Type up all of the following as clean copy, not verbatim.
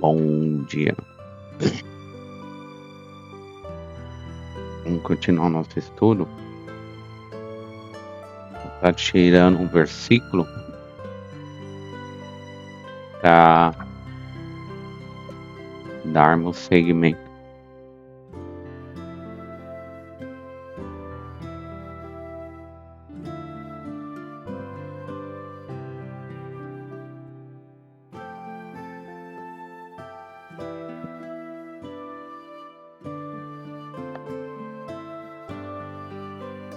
Bom dia. Vamos continuar nosso estudo. Tá tirando um versículo para darmos seguimento.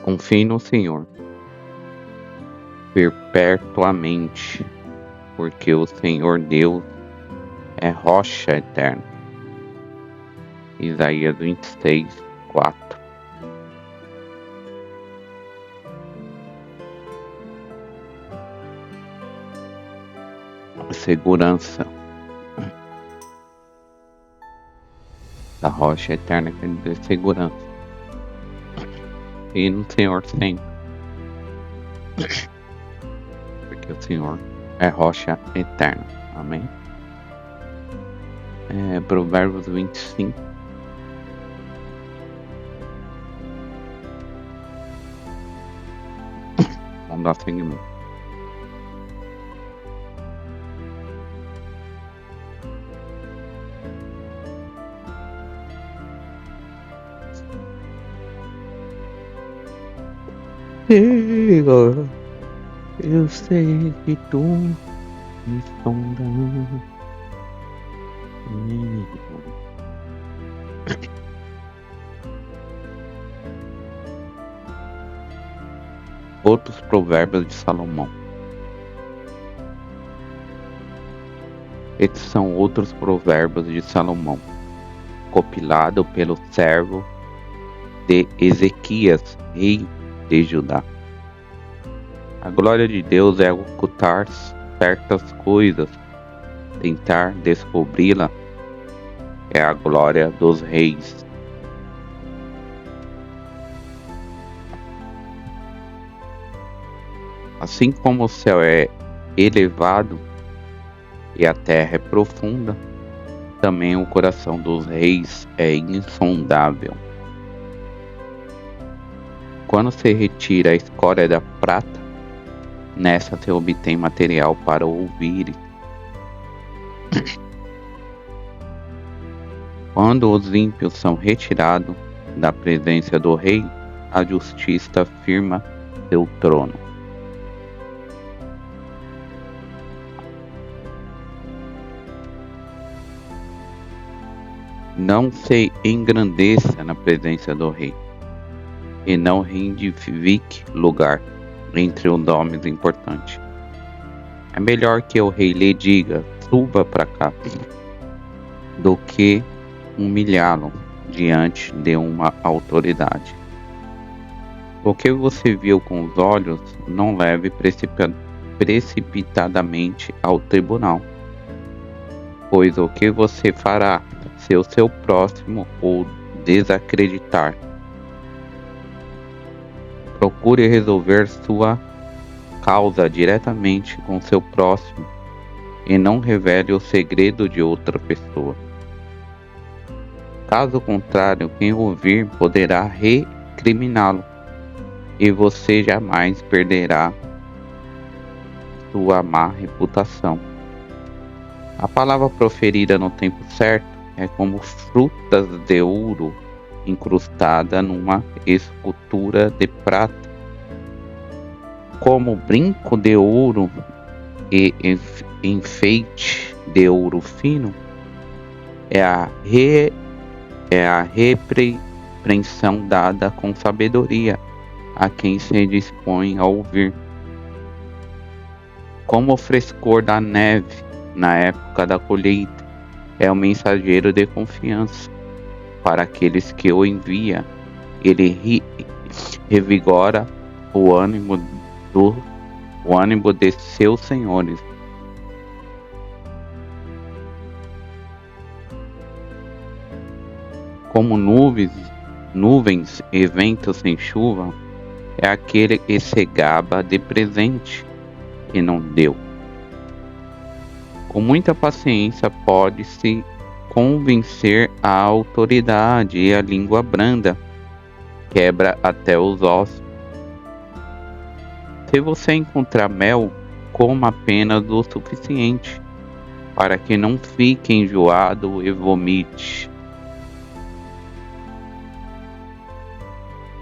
Confie no Senhor perpetuamente, porque o Senhor Deus é rocha eterna. Isaías 26:4. Segurança da rocha eterna quer dizer segurança. E no Senhor sempre, porque o Senhor é rocha eterna. Amém? Provérbios 25. Vamos dar seguimento. Senhor, eu sei que tu me sondas. Outros provérbios de Salomão. Estes são outros provérbios de Salomão, compilado pelo servo de Ezequias, rei de Judá. A glória de Deus é ocultar certas coisas, tentar descobri-la é a glória dos reis. Assim como o céu é elevado e a terra é profunda, também o coração dos reis é insondável. Quando se retira a escória da prata, nessa se obtém material para ouvir. Quando os ímpios são retirados da presença do rei, a justiça firma seu trono. Não se engrandeça na presença do rei, e não reivindique lugar entre os nomes importantes. É melhor que o rei lhe diga, suba para cá, do que humilhá-lo diante de uma autoridade. O que você viu com os olhos, não leve precipitadamente ao tribunal, pois o que você fará se o seu próximo o desacreditar? Procure resolver sua causa diretamente com seu próximo e não revele o segredo de outra pessoa. Caso contrário, quem ouvir poderá recriminá-lo e você jamais perderá sua má reputação. A palavra proferida no tempo certo é como frutas de ouro incrustada numa escultura de prata, como brinco de ouro e enfeite de ouro fino. É a repreensão dada com sabedoria a quem se dispõe a ouvir. Como o frescor da neve na época da colheita, é o mensageiro de confiança para aqueles que o envia. Ele revigora o ânimo de seus senhores. Como nuvens e ventos sem chuva, é aquele que se gaba de presente que não deu. Com muita paciência pode-se convencer a autoridade e a língua branda quebra até os ossos. Se você encontrar mel, coma apenas o suficiente para que não fique enjoado e vomite.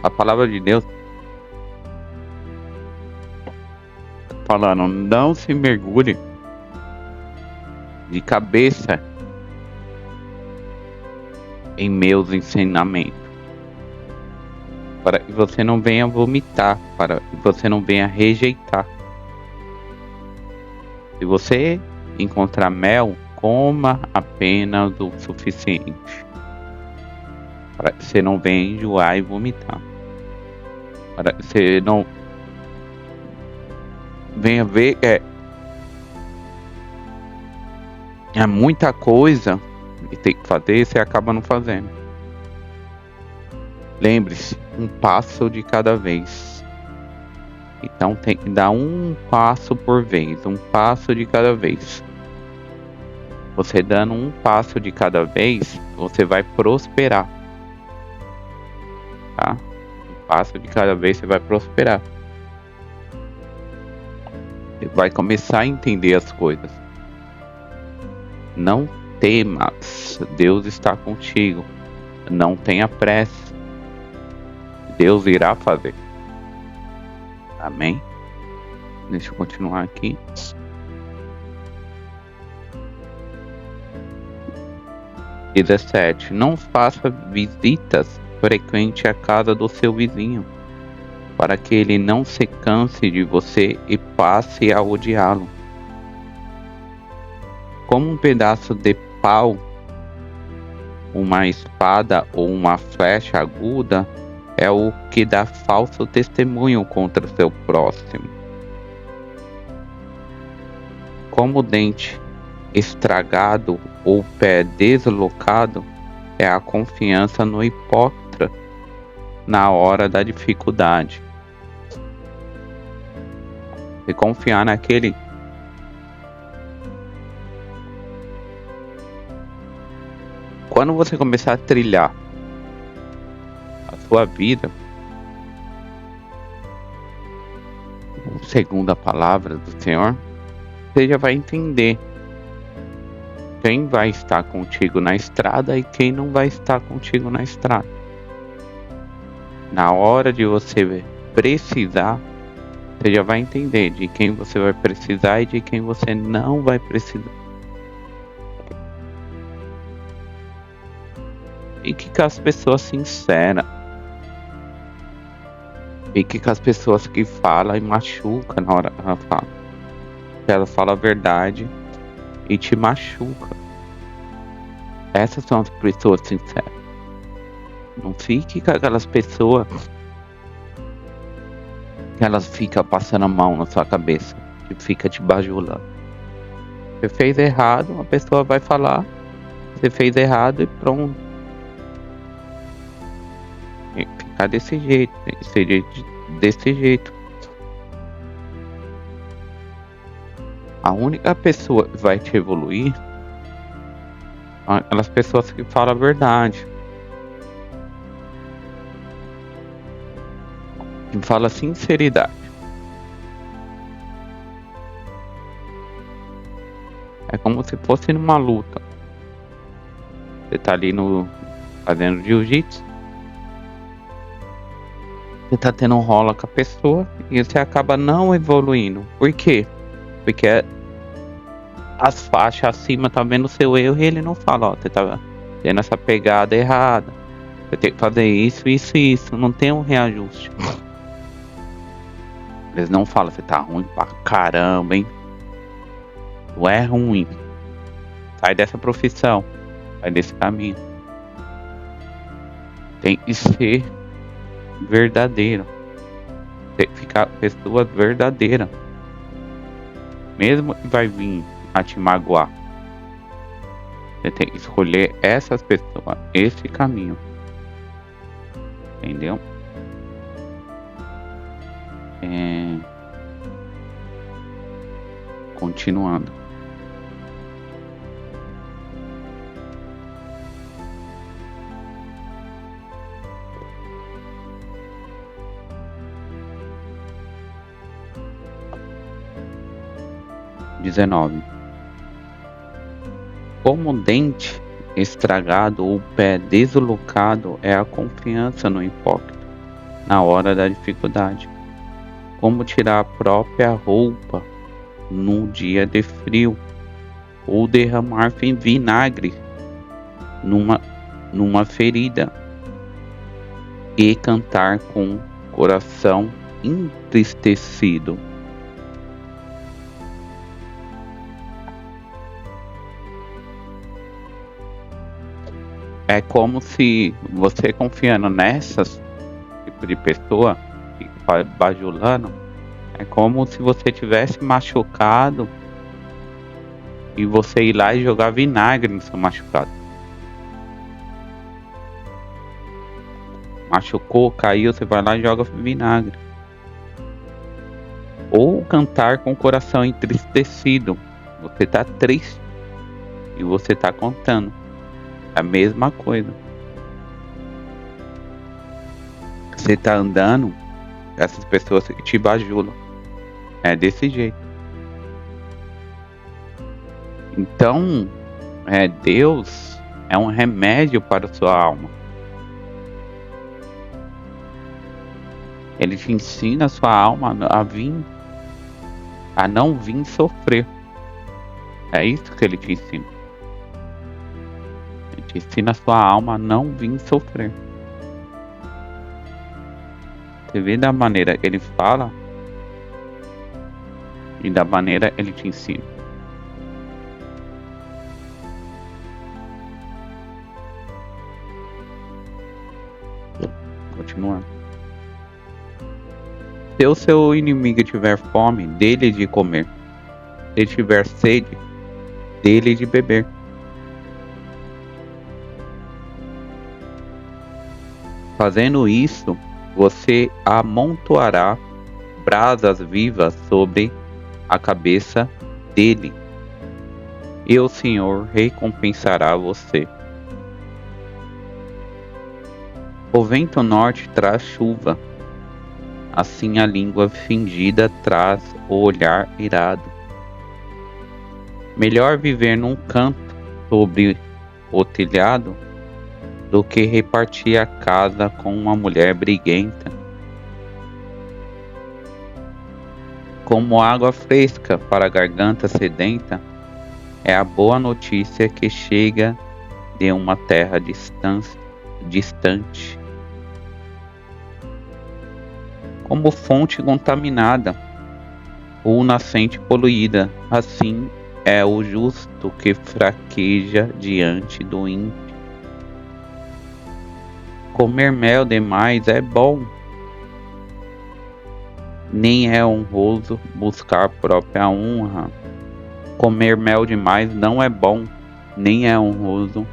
A palavra de Deus tá falando, não se mergulhe de cabeça em meus ensinamentos, para que você não venha vomitar, para que você não venha rejeitar. Se você encontrar mel, coma apenas o suficiente, para que você não venha enjoar e vomitar, para que você não venha ver é muita coisa que tem que fazer e você acaba não fazendo. Lembre-se, um passo de cada vez. Então tem que dar um passo por vez, um passo de cada vez. Você dando um passo de cada vez, você vai prosperar. Tá? Um passo de cada vez você vai prosperar. Você vai começar a entender as coisas. Não temas, Deus está contigo. Não tenha pressa. Deus irá fazer. Amém? Deixa eu continuar aqui. E 17. Não faça visitas frequentes à casa do seu vizinho, para que ele não se canse de você e passe a odiá-lo. Como um pedaço de pau, uma espada ou uma flecha aguda é o que dá falso testemunho contra seu próximo. Como o dente estragado ou pé deslocado é a confiança no hipócrita na hora da dificuldade. E confiar naquele quando você começar a trilhar a sua vida segundo a palavra do Senhor, você já vai entender quem vai estar contigo na estrada e quem não vai estar contigo na estrada. Na hora de você precisar, você já vai entender de quem você vai precisar e de quem você não vai precisar. Fique com as pessoas sinceras. Fique com as pessoas que falam e machucam na hora que ela fala. Ela fala a verdade e te machuca. Essas são as pessoas sinceras. Não fique com aquelas pessoas que elas ficam passando a mão na sua cabeça, que fica te bajulando. Você fez errado, a pessoa vai falar, você fez errado e pronto. Tem que ficar desse jeito, tem que ser desse jeito. A única pessoa que vai te evoluir são aquelas pessoas que falam a verdade, que falam sinceridade. É como se fosse numa luta. Você tá ali fazendo jiu-jitsu. Você tá tendo um rola com a pessoa e você acaba não evoluindo. Por quê? Porque as faixas acima tá vendo o seu erro e ele não fala, ó, você tá tendo essa pegada errada. Você tem que fazer isso, isso e isso. Não tem um reajuste. Eles não falam, você tá ruim pra caramba, hein? Tu é ruim. Sai dessa profissão. Sai desse caminho. Tem que ser verdadeiro. Tem que ficar pessoa verdadeira. Mesmo que vai vir a te magoar, você tem que escolher essas pessoas, esse caminho. Entendeu? Continuando. 19. Como dente estragado ou pé deslocado é a confiança no hipócrita na hora da dificuldade. Como tirar a própria roupa no dia de frio, ou derramar vinagre numa ferida, e cantar com coração entristecido. É como se você confiando nessas tipo de pessoa, bajulando, é como se você tivesse machucado e você ir lá e jogar vinagre no seu machucado. Machucou, caiu, você vai lá e joga vinagre. Ou cantar com o coração entristecido. Você tá triste e você tá contando. A mesma coisa. Você tá andando, essas pessoas te bajulam. É desse jeito. Então, Deus é um remédio para a sua alma. Ele te ensina a sua alma a não vir sofrer. É isso que ele te ensina. Ele te ensina a sua alma a não vir sofrer. Você vê da maneira que ele fala e da maneira que ele te ensina. Continuando. Se o seu inimigo tiver fome, dê-lhe de comer. Se tiver sede, dê-lhe de beber. Fazendo isso, você amontoará brasas vivas sobre a cabeça dele, e o Senhor recompensará você. O vento norte traz chuva, assim a língua fingida traz o olhar irado. Melhor viver num canto sobre o telhado do que repartir a casa com uma mulher briguenta. Como água fresca para a garganta sedenta é a boa notícia que chega de uma terra distante. Como fonte contaminada ou nascente poluída, assim é o justo que fraqueja diante do ímpio. Comer mel demais é bom, nem é honroso buscar própria honra. Comer mel demais não é bom, nem é honroso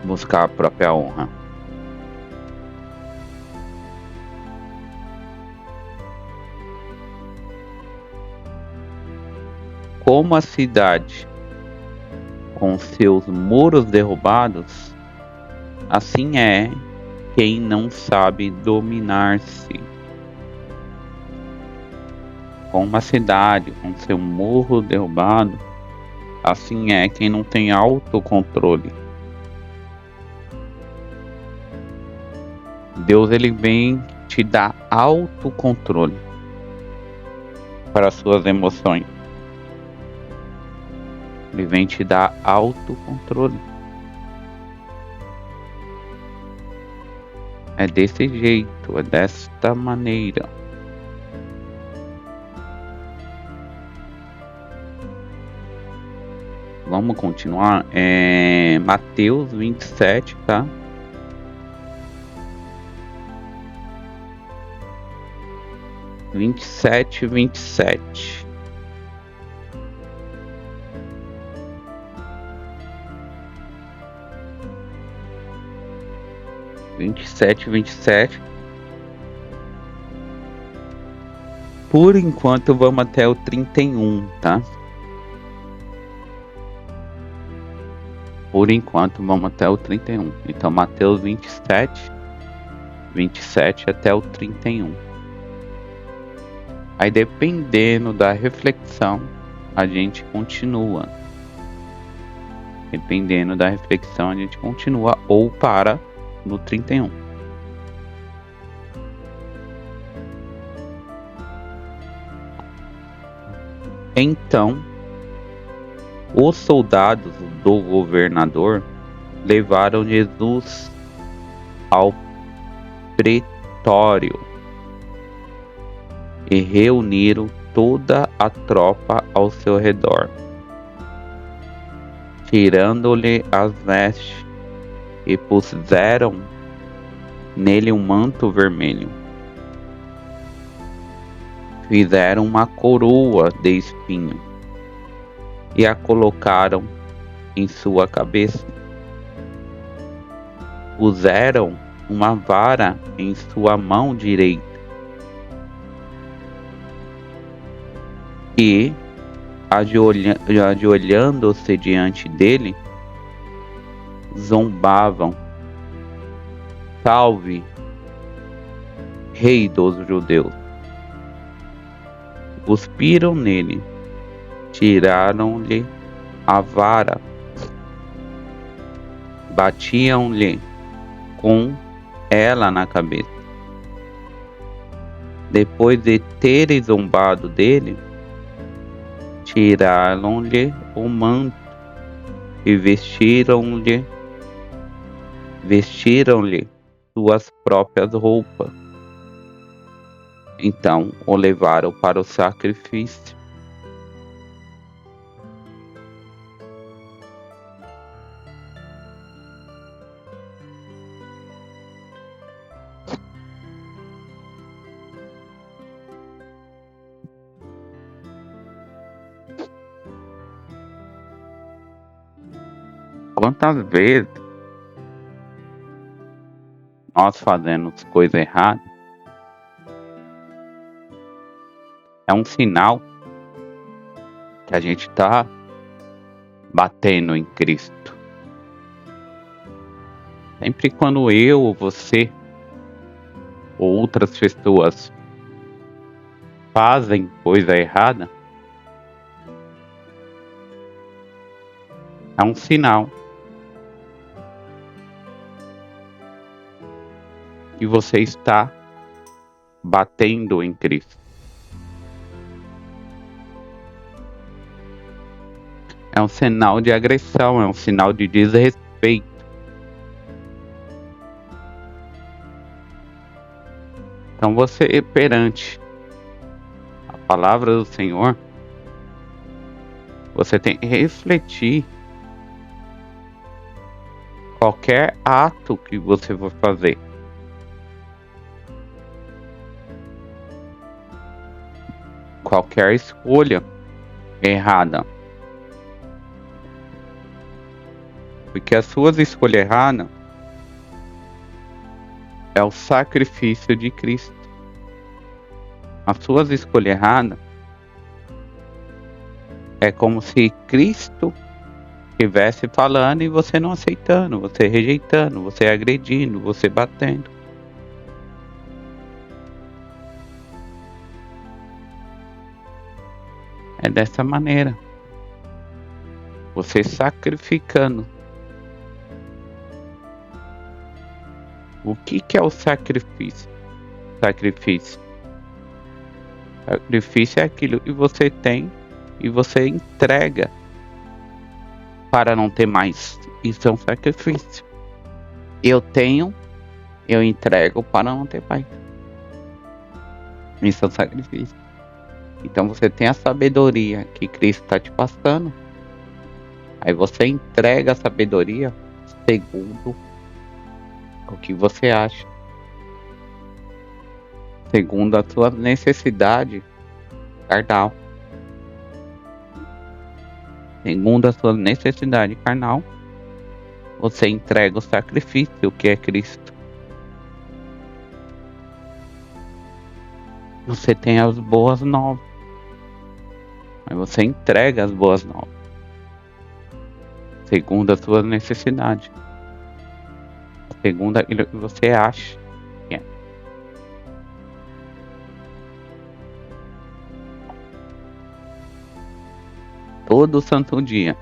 buscar a própria honra. Como a cidade com seus muros derrubados, assim é quem não sabe dominar-se. Com uma cidade com seu muro derrubado, assim é quem não tem autocontrole. Deus ele vem te dar autocontrole para as suas emoções. Ele vem te dar autocontrole. É desse jeito, é desta maneira. Vamos continuar. Mateus 27, tá? Vinte e sete. 27. Por enquanto vamos até o 31, tá? Por enquanto vamos até o 31. Então Mateus 27 até o 31. Aí, dependendo da reflexão, a gente continua. Dependendo da reflexão, a gente continua ou para no 31. Então, os soldados do governador levaram Jesus ao pretório e reuniram toda a tropa ao seu redor, tirando-lhe as vestes e puseram nele um manto vermelho. Fizeram uma coroa de espinho e a colocaram em sua cabeça. Puseram uma vara em sua mão direita e, ajoelhando-se diante dele, zombavam: Salve, Rei dos Judeus! Cuspiram nele, tiraram-lhe a vara, batiam-lhe com ela na cabeça. Depois de terem zombado dele, tiraram-lhe o manto e vestiram-lhe suas próprias roupas. Então o levaram para o sacrifício. Quantas vezes nós fazemos coisa errada, é um sinal que a gente está batendo em Cristo. Sempre quando eu ou você ou outras pessoas fazem coisa errada, é um sinal que você está batendo em Cristo. É um sinal de agressão, é um sinal de desrespeito. Então você, perante a palavra do Senhor, você tem que refletir qualquer ato que você for fazer. Qualquer escolha errada. Porque as suas escolhas erradas é o sacrifício de Cristo. As suas escolhas erradas é como se Cristo estivesse falando e você não aceitando, você rejeitando, você agredindo, você batendo. É dessa maneira. Você sacrificando. O que é o sacrifício? Sacrifício é aquilo que você tem e você entrega para não ter mais. Isso é um sacrifício. Eu tenho, eu entrego para não ter mais. Isso é um sacrifício. Então você tem a sabedoria que Cristo está te passando. Aí você entrega a sabedoria segundo o que você acha, segundo a sua necessidade carnal. Segundo a sua necessidade carnal, você entrega o sacrifício que é Cristo. Você tem as boas novas, mas você entrega as boas novas segundo a sua necessidade, segundo aquilo que você acha que é. todo santo dia.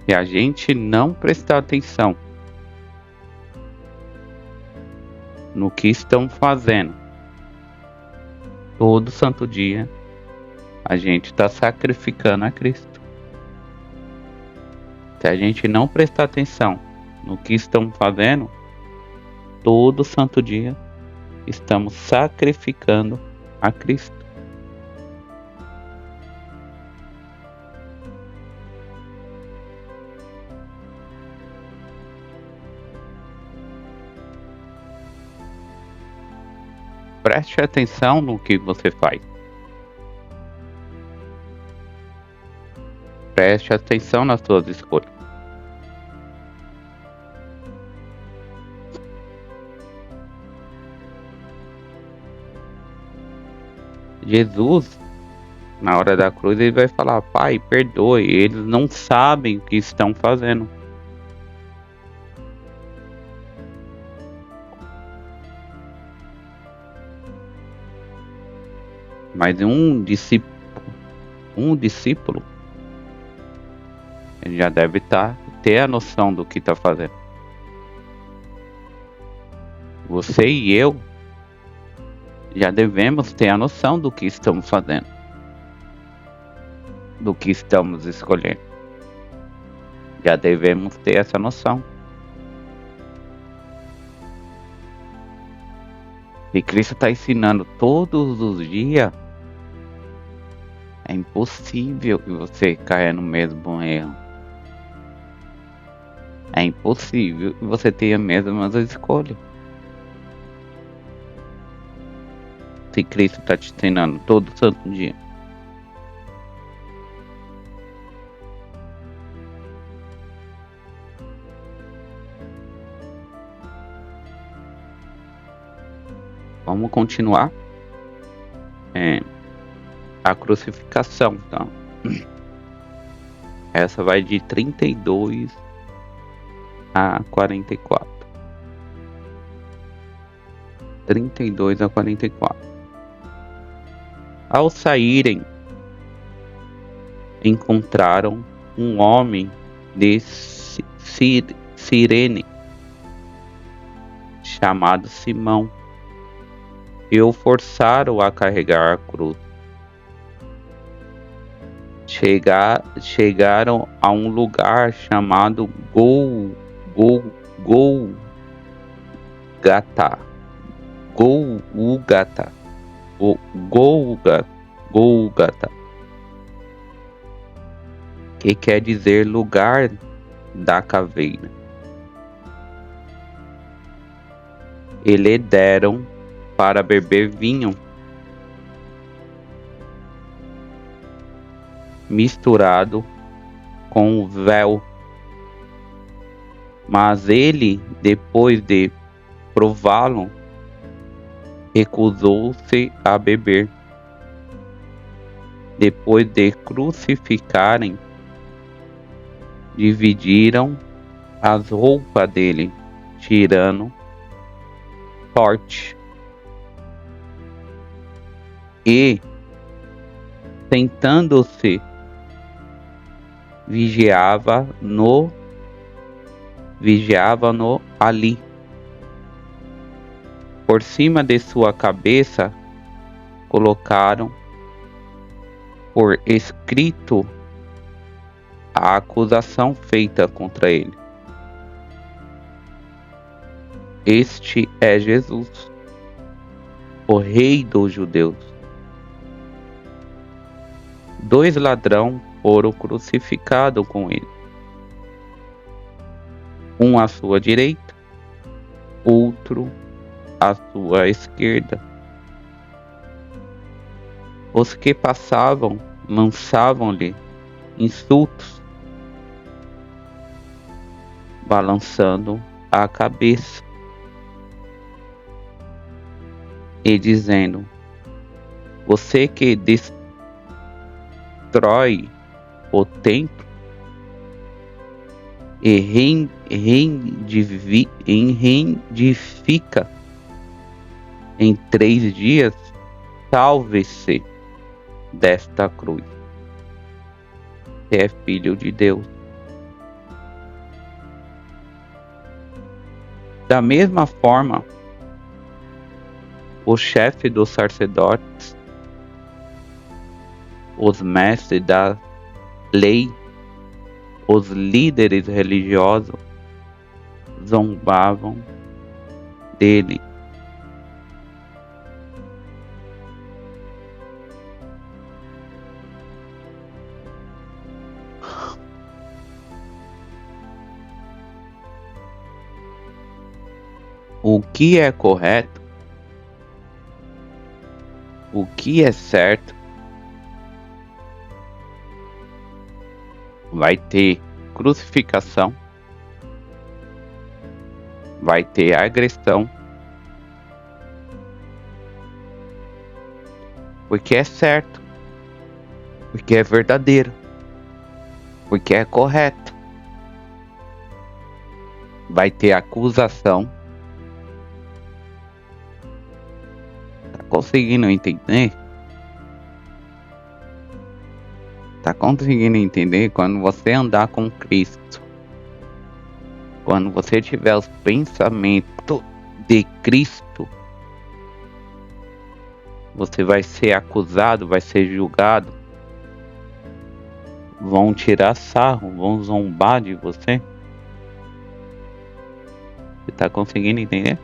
Se a gente não prestar atenção no que estão fazendo, todo santo dia, a gente está sacrificando a Cristo. Se a gente não prestar atenção no que estão fazendo, todo santo dia, estamos sacrificando a Cristo. Preste atenção no que você faz. Preste atenção nas suas escolhas. Jesus, na hora da cruz, ele vai falar: Pai, perdoe, eles não sabem o que estão fazendo. Mas um discípulo, ele já deve ter a noção do que está fazendo. Você e eu já devemos ter a noção do que estamos fazendo, do que estamos escolhendo. Já devemos ter essa noção. E Cristo está ensinando todos os dias. É impossível que você caia no mesmo erro. É impossível que você tenha a mesma escolha. Se Cristo está te ensinando todo santo dia. Vamos continuar. A crucificação, então. Essa vai de 32 a 44. 32 a 44. Ao saírem, encontraram um homem de Cirene, chamado Simão, e o forçaram a carregar a cruz. Chegaram a um lugar chamado Gólgata. Gólgata, que quer dizer lugar da caveira. E lhe deram para beber vinho misturado com o véu. Mas ele, depois de prová-lo, recusou-se a beber. Depois de crucificarem, dividiram as roupas dele, tirando sorte. E, sentando-se, vigiava-no ali. Por cima de sua cabeça colocaram por escrito a acusação feita contra ele. Este é Jesus, o Rei dos Judeus. 2 ladrões foram crucificados com ele, um à sua direita, outro à sua esquerda. Os que passavam lançavam-lhe insultos, balançando a cabeça e dizendo: você que destrói o templo e reedifica em 3 dias, salve-se desta cruz. você é filho de Deus. Da mesma forma, o chefe dos sacerdotes, os mestres da lei, os líderes religiosos zombavam dele. O que é correto, o que é certo, vai ter crucificação, vai ter agressão, porque é certo, porque é verdadeiro, porque é correto. Vai ter acusação. Tá conseguindo entender? Tá conseguindo entender? Quando você andar com Cristo, quando você tiver os pensamentos de Cristo, você vai ser acusado, vai ser julgado. Vão tirar sarro, vão zombar de você. Você tá conseguindo entender?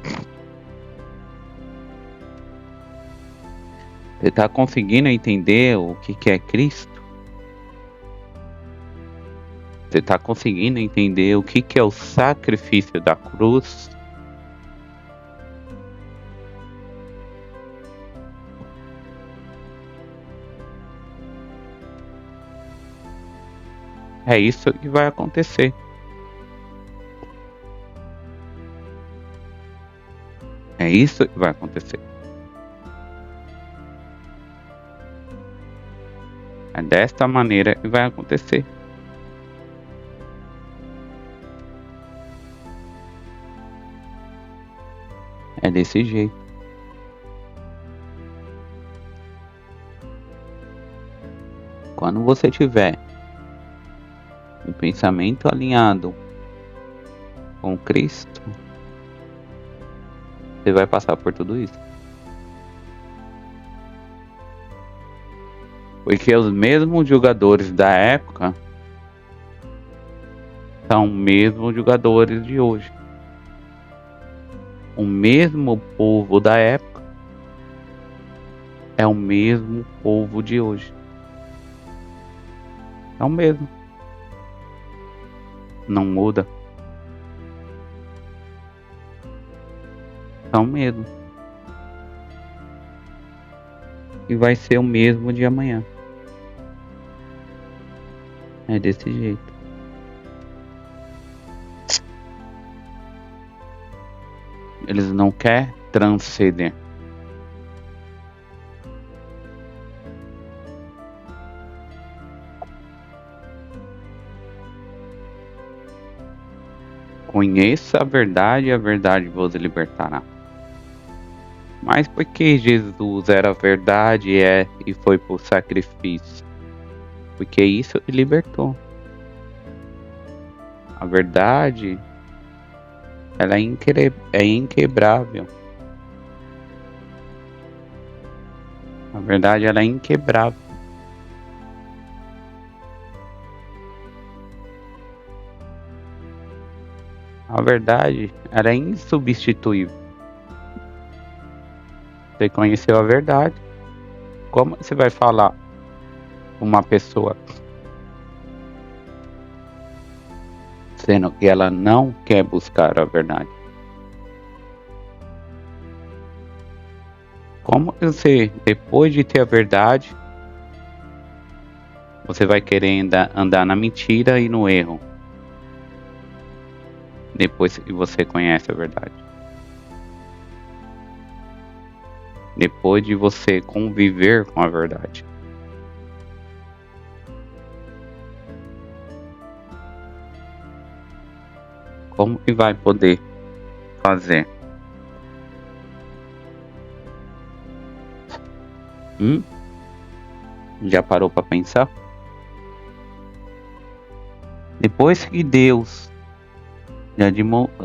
Você tá conseguindo entender o que é Cristo? Você tá conseguindo entender o que é o sacrifício da cruz? É isso que vai acontecer. É isso que vai acontecer. É desta maneira que vai acontecer. É desse jeito. Quando você tiver um pensamento alinhado com Cristo, você vai passar por tudo isso. Porque os mesmos jogadores da época são os mesmos jogadores de hoje. O mesmo povo da época é o mesmo povo de hoje. É o mesmo. Não muda. É o mesmo. E vai ser o mesmo de amanhã. É desse jeito. Eles não querem transcender. Conheça a verdade vos libertará. Mas porque Jesus era a verdade e foi por sacrifício? Porque isso o libertou. A verdade, ela é inquebrável. A verdade, ela é inquebrável. A verdade, ela é insubstituível. Você conheceu a verdade. Como você vai falar com uma pessoa sendo que ela não quer buscar a verdade? Como você, depois de ter a verdade, você vai querer andar na mentira e no erro? Depois que você conhece a verdade. Depois de você conviver com a verdade. Como que vai poder fazer? Já parou para pensar? Depois que Deus já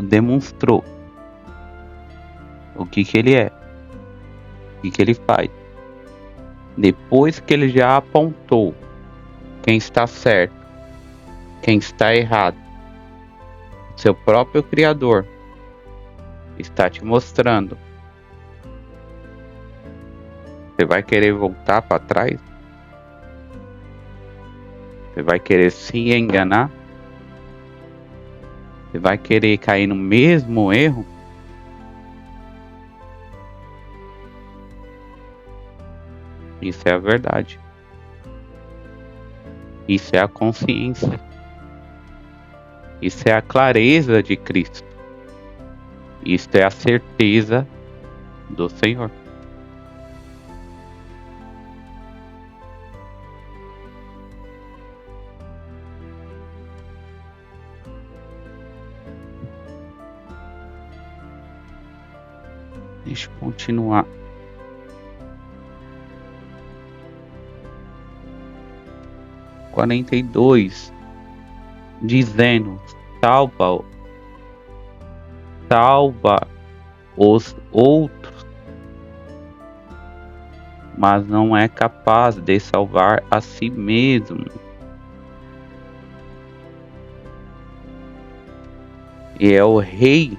demonstrou o que ele é, o que ele faz, depois que ele já apontou quem está certo, quem está errado, seu próprio Criador está te mostrando, você vai querer voltar para trás? Você vai querer se enganar? Você vai querer cair no mesmo erro? Isso é a verdade. Isso é a consciência. Isso é a clareza de Cristo. Isso é a certeza do Senhor. Deixa eu continuar. (42) dizendo: salva os outros, mas não é capaz de salvar a si mesmo. E é o Rei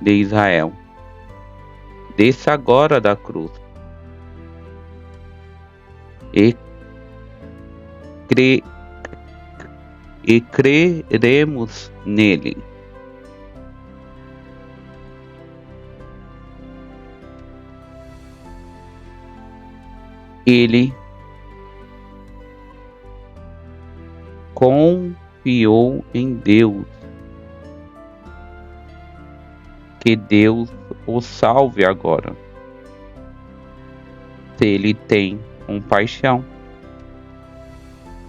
de Israel. Desça agora da cruz e creremos nele. Ele confiou em Deus, que Deus o salve agora, se ele tem compaixão,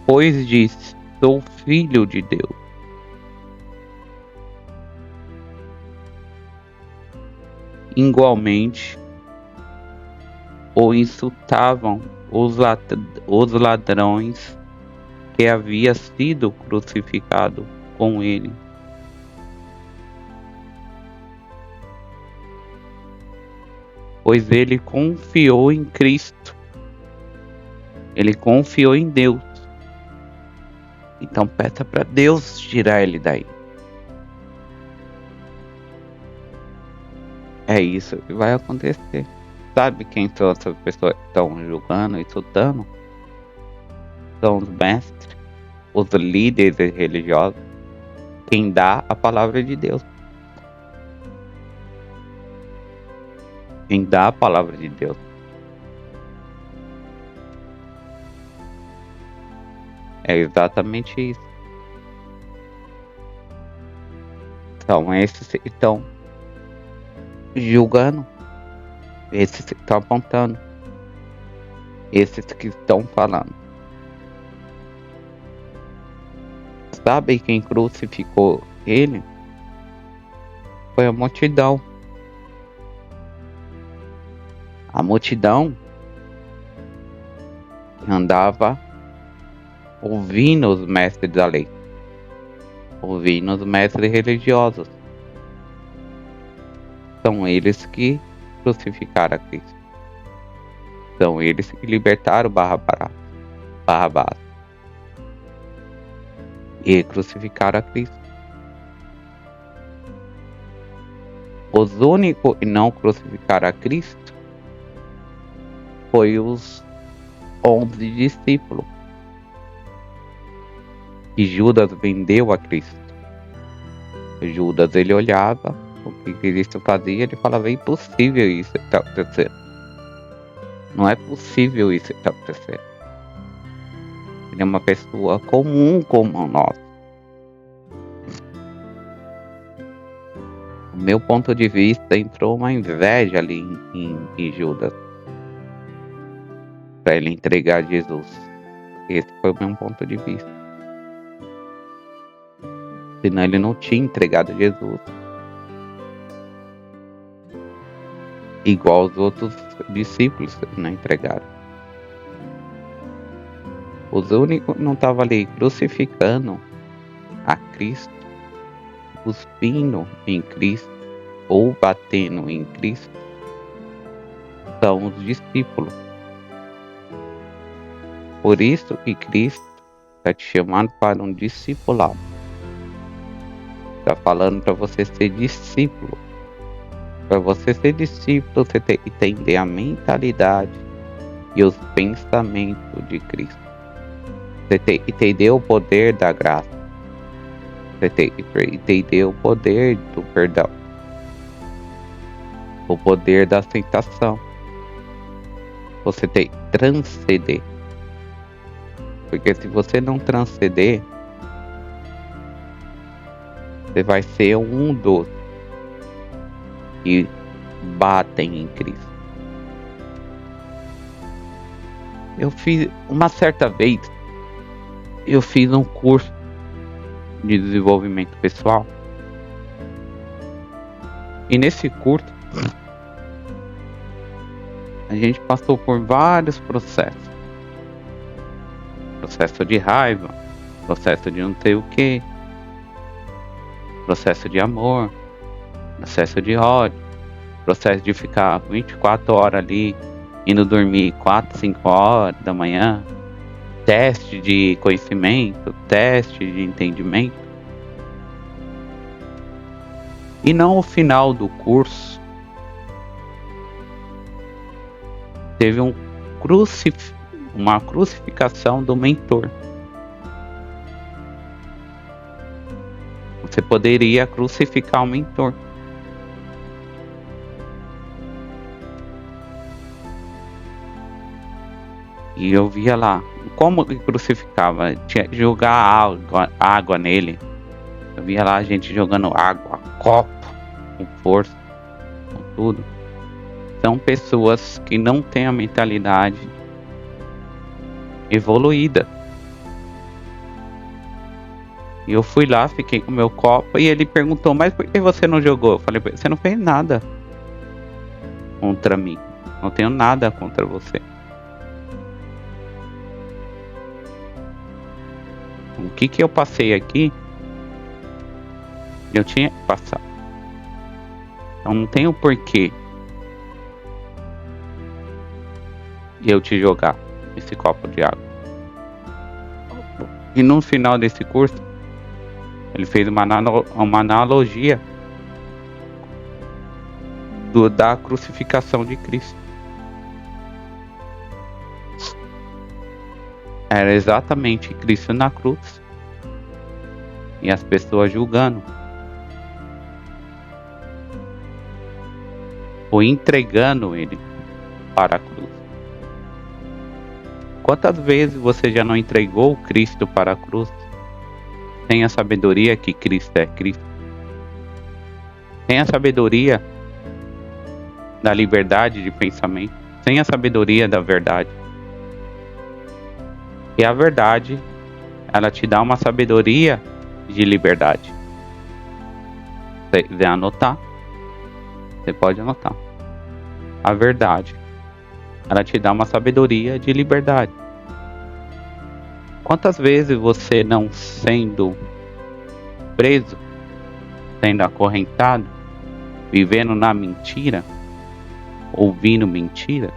pois disse: sou filho de Deus. Igualmente, o insultavam os ladrões que havia sido crucificado com ele. Pois ele confiou em Cristo. Ele confiou em Deus. Então peça para Deus tirar ele daí. É isso que vai acontecer. Sabe quem são essas pessoas que estão julgando e insultando? São os mestres, os líderes religiosos, quem dá a palavra de Deus. Quem dá a palavra de Deus. É exatamente isso. São esses que estão julgando, esses que estão apontando, esses que estão falando. Sabe quem crucificou ele? Foi a multidão. A multidão que andava ouvindo os mestres da lei, ouvindo os mestres religiosos. São eles que crucificaram a Cristo. São eles que libertaram Barrabás e crucificaram a Cristo. Os únicos que não crucificaram a Cristo foi os 11 discípulos que Judas vendeu a Cristo. Judas, ele olhava o que Cristo fazia, ele falava: é impossível isso que está acontecendo. Não é possível isso que está acontecendo. Ele é uma pessoa comum como nós. Do meu ponto de vista, entrou uma inveja ali em Judas para ele entregar Jesus. Esse foi o meu ponto de vista. Senão ele não tinha entregado Jesus. Igual os outros discípulos não entregaram. Os únicos que não estavam ali crucificando a Cristo, cuspindo em Cristo ou batendo em Cristo, são os discípulos. Por isso que Cristo está te chamando para um discipulado. Está falando para você ser discípulo. Para você ser discípulo, você tem que entender a mentalidade e os pensamentos de Cristo. Você tem que entender o poder da graça. Você tem que entender o poder do perdão. O poder da aceitação. Você tem que transcender. Porque se você não transcender, você vai ser um dos que batem em Cristo. Eu fiz uma certa vez, eu fiz um curso de desenvolvimento pessoal. E nesse curso, a gente passou por vários processos. Processo de raiva, processo de não sei o que, processo de amor, processo de ódio, processo de ficar 24 horas ali, indo dormir 4, 5 horas da manhã, teste de conhecimento, teste de entendimento. E no final do curso, teve uma crucificação do mentor. Você poderia crucificar o mentor. E eu via lá, como que crucificava? Tinha que jogar água nele. Eu via lá a gente jogando água, copo, com força, com tudo. São pessoas que não têm a mentalidade evoluída. E eu fui lá, fiquei com o meu copo e ele perguntou, mas por que você não jogou? Eu falei, você não fez nada contra mim. Não tenho nada contra você. O que eu passei aqui, eu tinha que passar. Então não tem o porquê de eu te jogar esse copo de água. E no final desse curso, ele fez uma analogia da crucificação de Cristo. Era exatamente Cristo na cruz e as pessoas julgando, ou entregando ele para a cruz. Quantas vezes você já não entregou Cristo para a cruz sem a sabedoria que Cristo é Cristo? Sem a sabedoria da liberdade de pensamento, sem a sabedoria da verdade. E a verdade, ela te dá uma sabedoria de liberdade. Se quiser anotar, você pode anotar. A verdade, ela te dá uma sabedoria de liberdade. Quantas vezes você, não sendo preso, sendo acorrentado, vivendo na mentira, ouvindo mentira,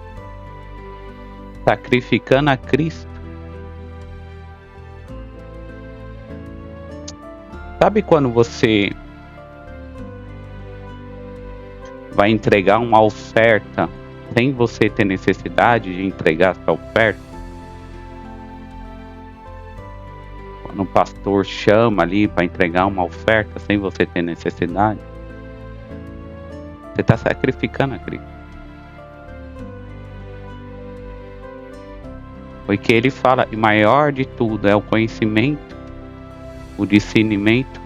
sacrificando a Cristo? Sabe quando você vai entregar uma oferta sem você ter necessidade de entregar essa oferta? Quando o pastor chama ali para entregar uma oferta sem você ter necessidade, você está sacrificando a Cristo. Porque ele fala, e maior de tudo é o conhecimento, o discernimento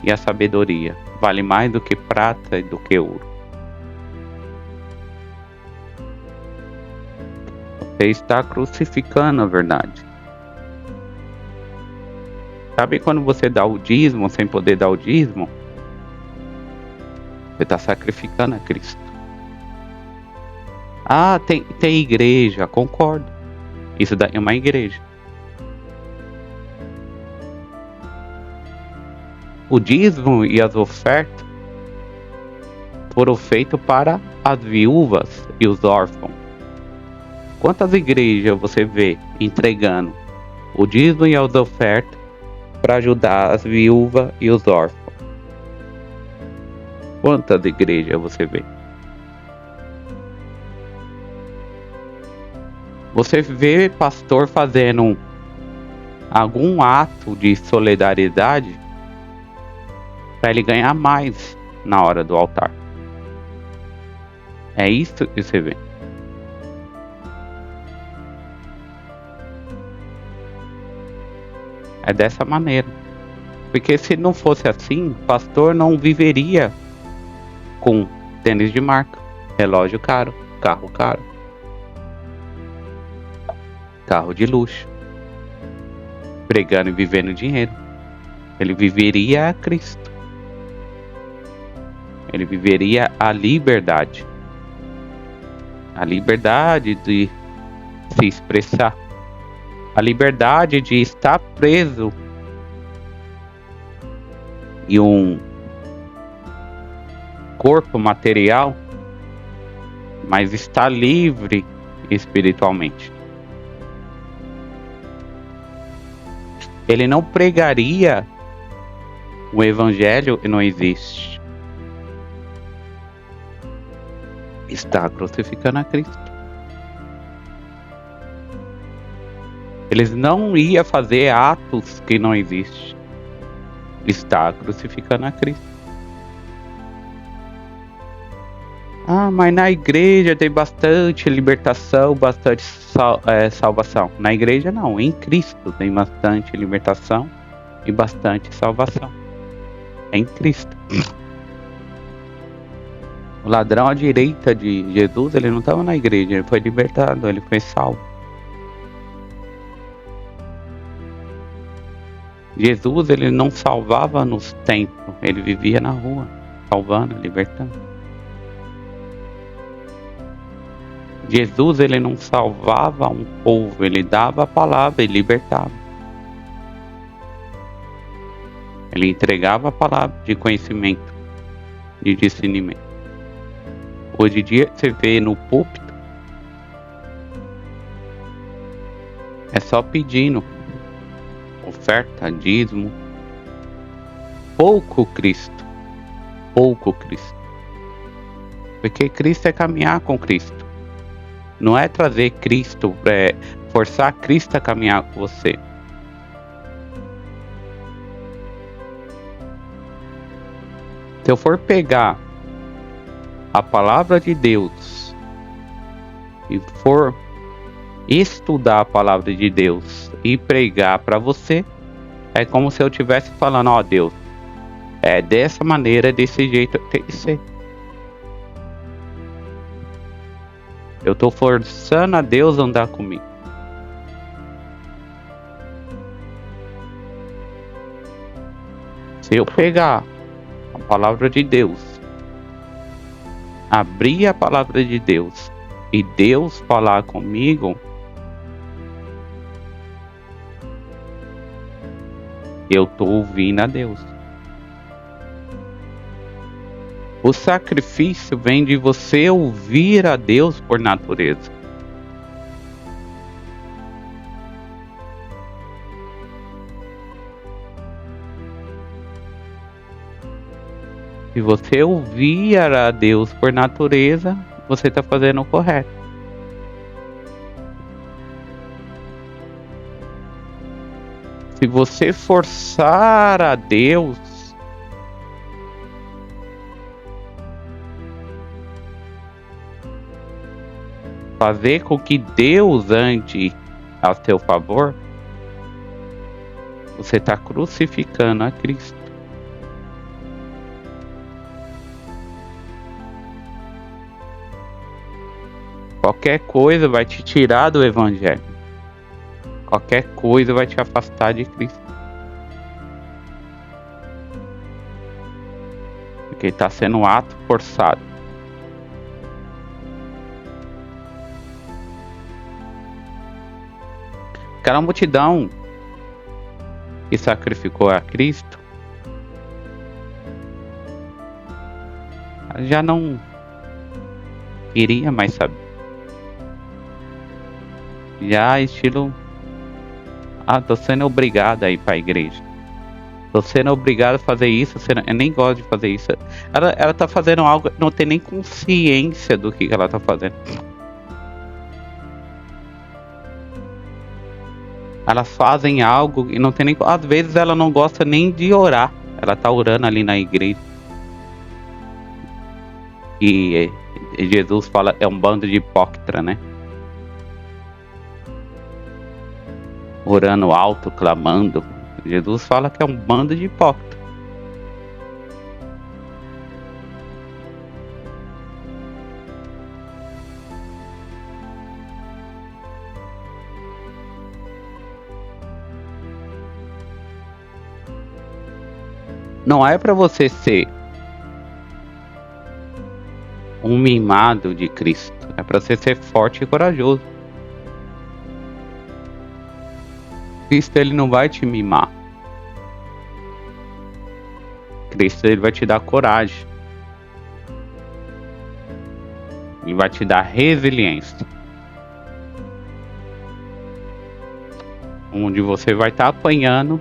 e a sabedoria. Vale mais do que prata e do que ouro. Você está crucificando a verdade. Sabe quando você dá o dízimo sem poder dar o dízimo? Você está sacrificando a Cristo. Ah, tem igreja, concordo. Isso daí é uma igreja. O dízimo e as ofertas foram feitos para as viúvas e os órfãos. Quantas igrejas você vê entregando o dízimo e as ofertas para ajudar as viúvas e os órfãos? Quantas igrejas você vê? Você vê pastor fazendo algum ato de solidariedade para ele ganhar mais na hora do altar? É isso que você vê. É dessa maneira. Porque se não fosse assim, o pastor não viveria com tênis de marca, relógio caro, carro caro, carro de luxo, pregando e vivendo dinheiro. Ele viveria a Cristo. Ele viveria a liberdade. A liberdade de se expressar. A liberdade de estar preso em um corpo material, mas estar livre espiritualmente. Ele não pregaria o evangelho que não existe. Está crucificando a Cristo. Eles não iam fazer atos que não existem. Está crucificando a Cristo. Ah, mas na igreja tem bastante libertação, bastante salvação. Na igreja não, em Cristo tem bastante libertação e bastante salvação. É em Cristo. O ladrão à direita de Jesus, ele não estava na igreja, ele foi libertado, ele foi salvo. Jesus, ele não salvava nos templos, ele vivia na rua, salvando, libertando. Jesus, ele não salvava um povo, ele dava a palavra e libertava. Ele entregava a palavra de conhecimento, de discernimento. Hoje em dia, você vê no púlpito, é só pedindo oferta, dízimo, pouco Cristo, porque Cristo é caminhar com Cristo, não é trazer Cristo, forçar Cristo a caminhar com você. Se eu for pegar a palavra de Deus e for estudar a palavra de Deus e pregar para você, é como se eu estivesse falando: ó, Deus, é dessa maneira, desse jeito tem que ser. Eu estou forçando a Deus a andar comigo. Se eu pegar a palavra de Deus, abrir a palavra de Deus e Deus falar comigo, eu estou ouvindo a Deus. O sacrifício vem de você ouvir a Deus por natureza. Se você ouvir a Deus por natureza, você está fazendo o correto. Se você forçar a Deus, fazer com que Deus ande a seu favor, você está crucificando a Cristo. Qualquer coisa vai te tirar do evangelho. Qualquer coisa vai te afastar de Cristo. Porque está sendo um ato forçado. Aquela multidão que sacrificou a Cristo já não queria mais saber. Já estilo, tô sendo obrigada a ir para a igreja. Tô sendo obrigada a fazer isso, eu nem gosto de fazer isso. Ela tá fazendo algo, não tem nem consciência do que ela tá fazendo. Elas fazem algo e não tem nem. Às vezes ela não gosta nem de orar. Ela tá orando ali na igreja. E Jesus fala, é um bando de hipócrita, né? Orando alto, clamando. Jesus fala que é um bando de hipócrita. Não é para você ser um mimado de Cristo. É para você ser forte e corajoso. Cristo, ele não vai te mimar. Cristo, ele vai te dar coragem. Ele vai te dar resiliência. Onde você vai estar apanhando,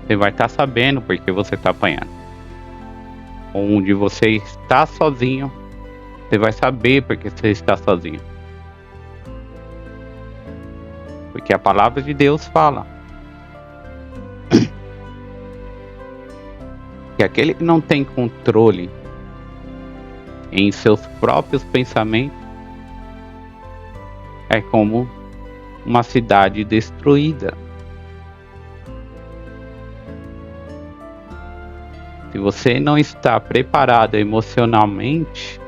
você vai estar sabendo porque você está apanhando. Onde você está sozinho, você vai saber porque você está sozinho. Porque a palavra de Deus fala que aquele que não tem controle em seus próprios pensamentos é como uma cidade destruída. Se você não está preparado emocionalmente,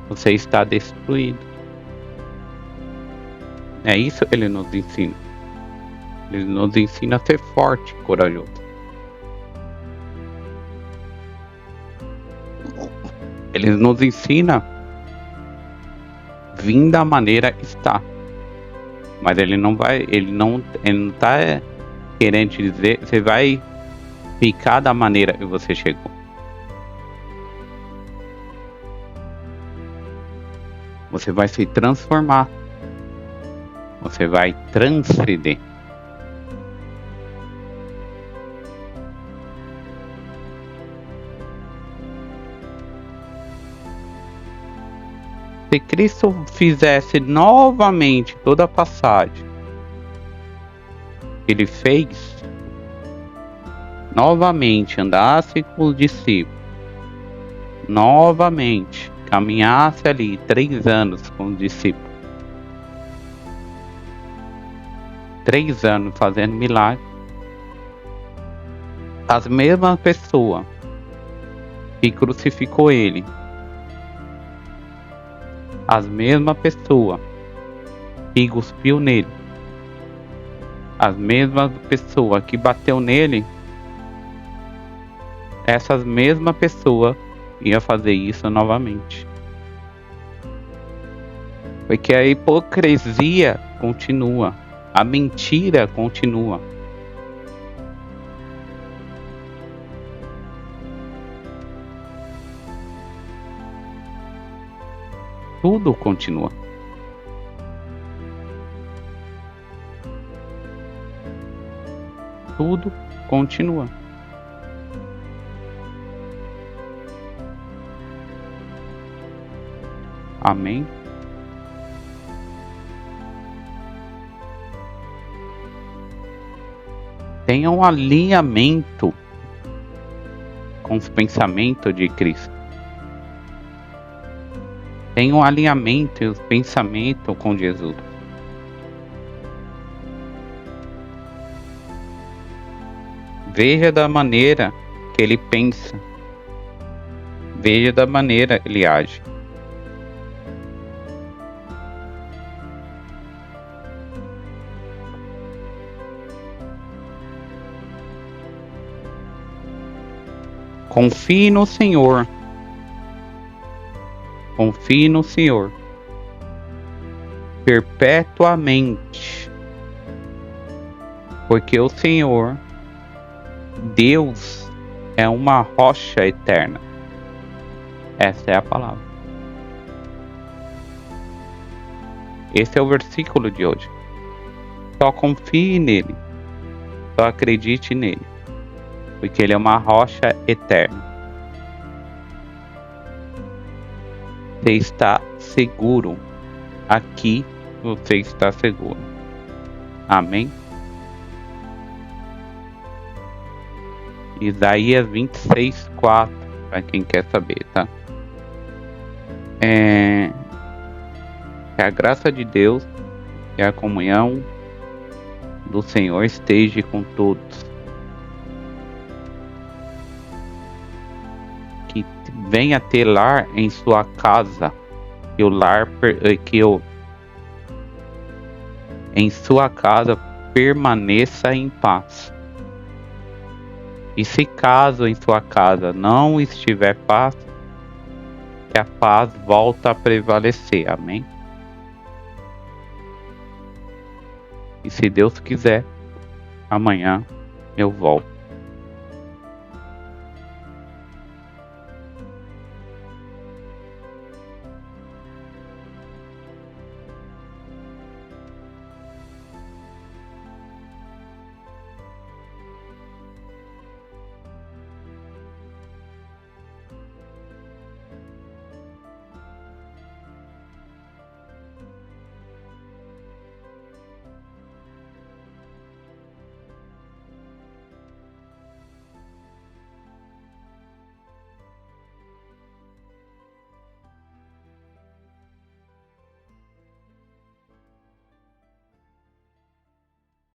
você está destruído. É isso que ele nos ensina. Ele nos ensina a ser forte, corajoso. Ele nos ensina vir da maneira que está. Mas ele não tá querendo te dizer, você vai ficar da maneira que você chegou. Você vai se transformar. Você vai transcender. Se Cristo fizesse novamente toda a passagem que ele fez, novamente andasse com os discípulos, novamente caminhasse ali 3 anos com os discípulos, 3 anos fazendo milagre, as mesmas pessoas que crucificou ele, as mesmas pessoas que cuspiu nele, as mesmas pessoas que bateu nele, essas mesmas pessoas iam fazer isso novamente. Porque a hipocrisia continua, a mentira continua. Tudo continua. Tudo continua. Amém? Tenha um alinhamento com os pensamentos de Cristo. Tenha um alinhamento e os pensamentos com Jesus. Veja da maneira que ele pensa. Veja da maneira que ele age. Confie no Senhor. Confie no Senhor perpetuamente, porque o Senhor, Deus, é uma rocha eterna, Essa é a palavra. Esse é o versículo de hoje. Só confie nele. Só acredite nele. Porque ele é uma rocha eterna. Você está seguro. Aqui você está seguro. Amém? Isaías 26:4, para quem quer saber, tá? Que a graça de Deus e a comunhão do Senhor esteja com todos. Que venha ter lar em sua casa. Que o lar em sua casa permaneça em paz. E se caso em sua casa não estiver paz, que a paz volta a prevalecer. Amém? E se Deus quiser, amanhã eu volto.